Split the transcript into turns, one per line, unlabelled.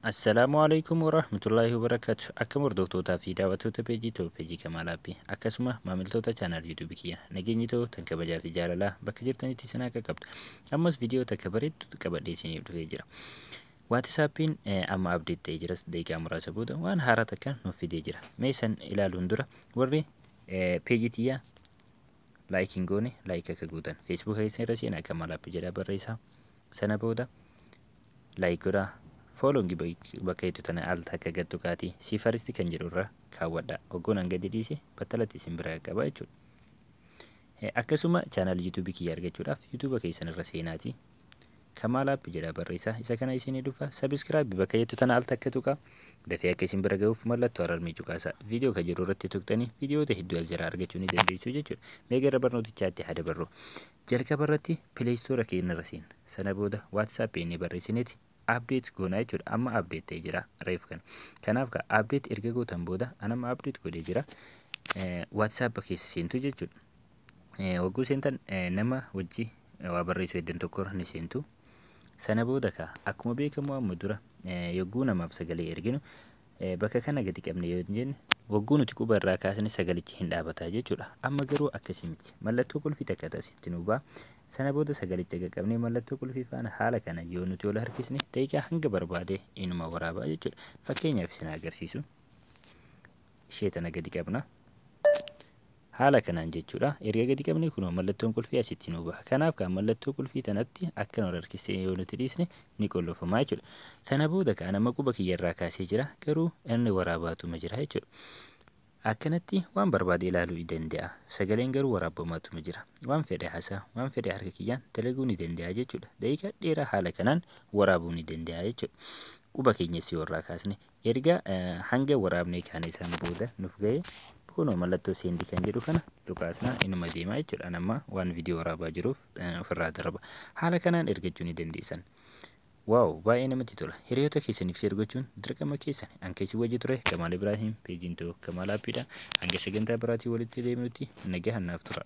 Assalamualaikum warahmatullahi wabarakatuh. Akka hordoftoota fi daawwattoota peejii Kamaal Aappii akkasuma maamiltoota chaanaal YouTube kiyya nageenyi tan kabajaa fi jaalalaa bakka jirtanitti isin akka qabdu. Ammas viidiyoo takka bareeddu qabadhee isiniif dhufee jira. WhatsAppiin amma abdeet ta'ee jiras daqiiqaa muraasa booda waan haaraa takka nuuf fidee jira. Mee san ilaaluun dura warri peejii tiyyaa laayikiin goone laayik akka gootan. Facebook keessan irra seenaa Kamaal Aappii jedhaa barreessaa. Sana booda laayik godhaa. Foolongi bakka itti tana al takka gattu kaati si faristi kan jedhu irra kaawwadha. Oggoon hanga dhiise battalatti isin bira qaba jechuudha. Akkasuma chaanaal YouTube kiyya argachuudhaaf YouTube keessan irra seenaati. Kamaal Aappii jedha barreessaa isa kana isin dhufa subscribe bakka itti tana al takka tuqa dafee akka isin bira ga'uuf mallattoo alarmii cuqaasa viidiyoo kan jedhu irratti tuqtanii viidiyoota hedduu as jira argachuu ni dandeessu jechuudha. Mee gara barnootichaatti haa dabarru. Jalqaba irratti Play Store keenya irra seena. Sana booda WhatsApp inni barreessineeti. Update goonaa jechuudha. Amma update ta'ee jira reef kana. Kanaaf ka update erga gootan booda anama update godhee jira. WhatsApp keessa seentu jechuudha. Wagguu seentan nama wajji waa barreessuu heddan tokko ni seentu. Sana booda ka akkuma beekamu amma dura yogguu namaaf sagalee erginu bakka kana gadi qabne yoo jenne wagguu nuti quba irraa kaasne sagalichi hin dhaabataa jechuudha. Amma garuu akkasii miti. Mallattoo qulfii takka asitti nu ba'a. Sana booda sagalicha qaqqabnee mallattoo qulfii faana haala kana yoo nuti ol harkisne daqiiqaa hanga barbaade inuma waraabaa jechuudha. Fakkeenyaaf isin agarsiisu. Ishee tana gadi qabna. Haala kanaan jechuudha. Erga gadi qabne kunoo mallattoon qulfii asitti nu baha. Kanaaf kan mallattoo qulfii tanatti akka nu harkisee yoo nuti dhiisne ni qollofamaa jechuudha. Sana booda kan nama quba kiyya irraa kaasee jira garuu inni waraabaatuma jira jechuudha. Akkanatti waan barbaade ilaaluu ni danda'a. Sagaleen garuu waraabamaatuma jira. Waan fedhe haasaa, waan fedhe harka kiyyaan dalaguu ni danda'a jechuudha. Daqiiqaa dheeraa haala kanaan waraabuu ni danda'a jechuudha. Quba keenyas yoo irraa kaasne erga hanga waraabnee kaane isaan booda nuuf ga'e kunoo mallattoo seendii kan jedhu kana cuqaasnaa inuma deemaa jechuudha. Amma waan viidiyoo waraabaa jiruuf ofirraa darba. Haala kanaan ergachuu ni dandeessan. Waaw baay'ee namatti tola. Hiriyoota keessaniif share gochuun dirqama keessan. An keessi wajji ture Kamaal Ibraahim peejiin Kamaal Aappiidha. Hanga sagantaa biraatii walitti deemnutti nagaan naaf tura.